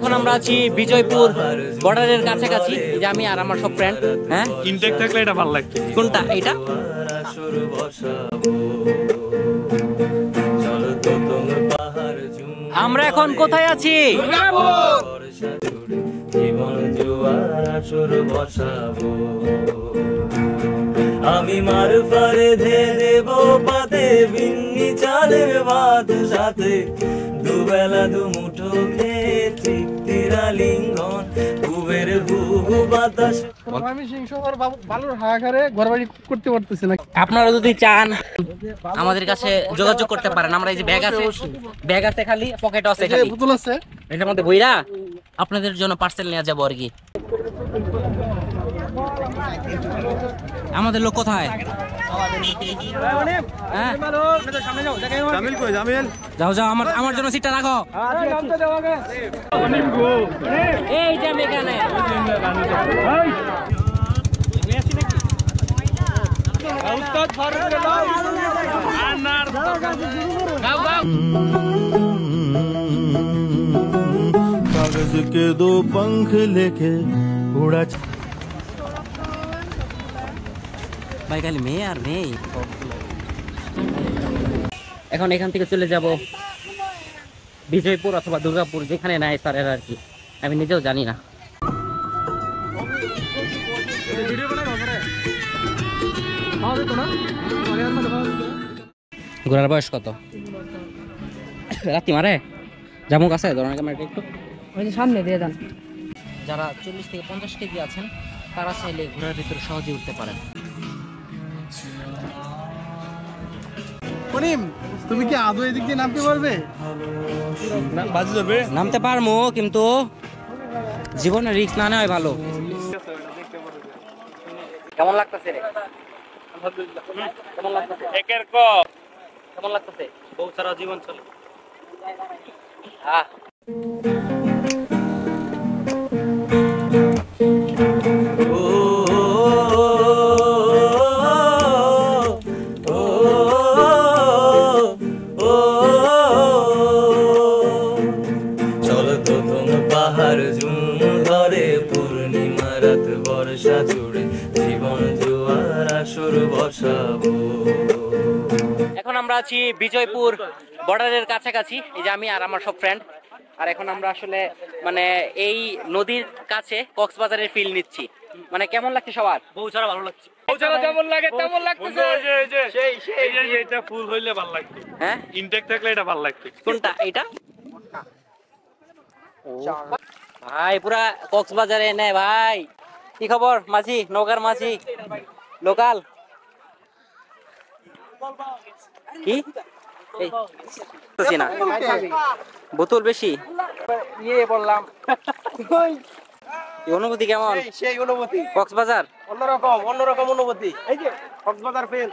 এখন আমরা আছি বিজয়পুর বর্ডারের কাছাকাছি। এই যে আমি আর আমার সব ফ্রেন্ড। হ্যাঁ, ইনটেক থাকলে এটা ভালো লাগতো। কোনটা এটা? আমরা এখন কোথায় আছি? আমি মার পারে ধে দেব পাতে বিন্নি চালের ভাত সাথে দুবেলা দুমুঠো খেয়ে তৃপ্তির আলিঙ্গন কুবের হুহু বাতাস। আপনারা যদি চান আমাদের কাছে যোগাযোগ করতে পারেন। আমরা এই যে ব্যাগ আছে খালি, পকেটও আছে খালি, বোতল আছে এটার মধ্যে বইরা আপনাদের জন্য পার্সেল নিয়ে যাবো আর কি। আমাদের লোক কোথায়? যাও যাও, আমার জন্য সিটটা রাখো। এই যে আমি এখানে। कागज के दो पंख लेके उड़ा ভাই খালি মেয়ে আর মেয়ে। এখন এখান থেকে চলে যাব বিজয়পুর অথবা দুর্গাপুর, যেখানে নাই স্যারের আর কি, আমি নিজেও জানি না। ঘোরার বয়স কত? রাত্রি মারে জামুক আছে ধরনের ক্যামেরাটা একটু ওই যে সামনে দিয়ে দেন। যারা 40 থেকে 50 কেজি আছেন তারা চাইলে ঘোড়ার ভিতরে সহজে উঠতে পারেন। তুমি কি আদৌ এদিক দিয়ে নামতে পারবে? নামতে পারবো, কিন্তু জীবনে রিস্ক না নেওয়াই ভালো। কেমন লাগতেছে রে? কেমন লাগতেছে? একের ক কেমন লাগতেছে? বহু সারা জীবন চলে। চলো তো তোম পাহাড় ঝুম ধরে পূর্ণিমা রাত বর্ষা জুড়ে জীবন জোয়ার আসর বসাবো। এখন আমরা আছি বিজয়পুর বর্ডারের কাছাকাছি। এই যে আমি আর আমার সব ফ্রেন্ড। আর এখন আমরা আসলে মানে এই নদীর কাছে কক্সবাজারের ফিল নিচ্ছি। মানে কেমন লাগছে সবার? বহু সারা ভালো লাগছে। বহু সারা যেমন লাগে তেমন লাগতেছে। এই যে এটা ফুল হইলে ভালো লাগতো। হ্যাঁ, ইনটেক থাকলে এটা ভালো লাগতো। কোনটা এটা? ভাই পুরা কক্সবাজারে নেই ভাই। কি খবর মাঝি? নৌকার মাঝি লোকাল কি? এই বুঝতেছি না, বোতল বেশি নিয়ে বললাম এই অনুভূতি কেমন? সেই অনুভূতি কক্সবাজার অন্যরকম অনুভূতি। এই যে কক্সবাজার ফেল।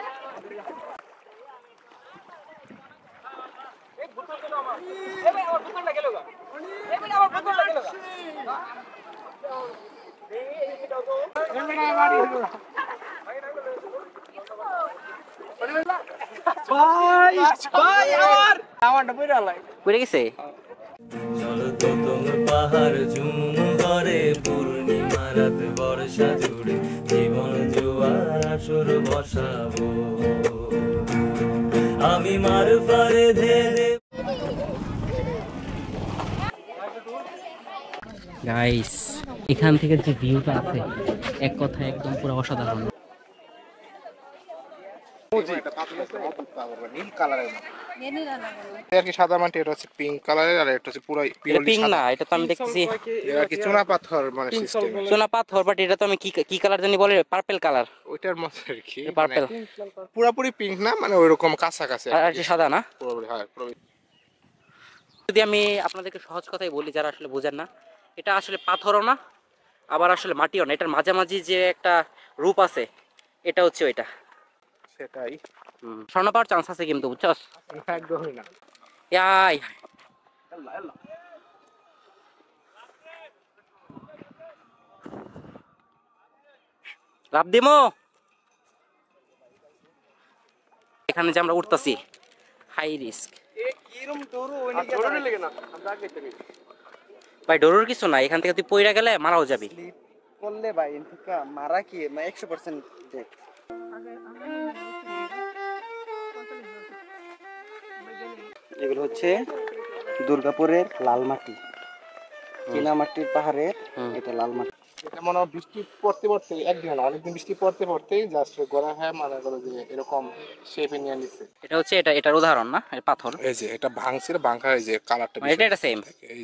পড়ে গেছে। চলো তো তোম পাহাড় ঝুম ধরে পূর্ণিমা রাত বর্ষা জুড়ে জীবন জোয়ার আসর বসাবো। আমি মার পারে ধে দেব। গাইস, এখান থেকে যে ভিউটা আছে এক কথায় একদম পুরো অসাধারণ। সাদা মাটি, এটা হচ্ছে পিঙ্ক কালারের, আর এটা হচ্ছে পুরো পিঙ্ক না, এটা তো আমি দেখতেছি আর কি চুনা পাথর মানে সিস্টেম। সোনা পাথর, বাট এটা তো আমি কি কালার জানি বলে, পার্পল কালার। ওইটার মতো আর কি, পার্পল পুরোপুরি পিঙ্ক না, মানে ওইরকম কাছাকাছি আর কি সাদা না পুরোপুরি। হ্যাঁ পুরোপুরি। যদি আমি আপনাদেরকে সহজ কথাই বলি, যারা আসলে বোঝেন না, এটা আসলে পাথরও না আবার আসলে মাটিও না, এটার মাঝামাঝি যে একটা রূপ আছে, এটা হচ্ছে ওইটা। সেটাই, স্বর্ণ পাওয়ার চান্স আছে কিন্তু, বুঝছস? একদমই না। ইয়াই লাভ দিমো। এখানে যে আমরা উঠতেছি, হাই রিস্ক। ভাই ডোরের কিছু নাই, এখান থেকে তুই পইরা গেলে মারাও যাবি। স্লিপ করলে ভাই ইনকা মারা কি না 100% দেখ। এগুলো হচ্ছে দুর্গাপুরের লাল মাটি, চীনামাটির পাহাড়ের এটা লাল মাটি। এটা মনে হয় বৃষ্টি পড়তে পড়তে একদিন না অনেকদিন বৃষ্টি পড়তে পড়তেই জাস্ট গড়া হ্যাঁ মনে করো যে এরকম শেপে নিয়ে নিচ্ছে। এটা হচ্ছে এটার উদাহরণ না, এটা পাথর। এই যে এটা ভাঙছে ভাঙা, এই যে কালারটা এটা সেম। এই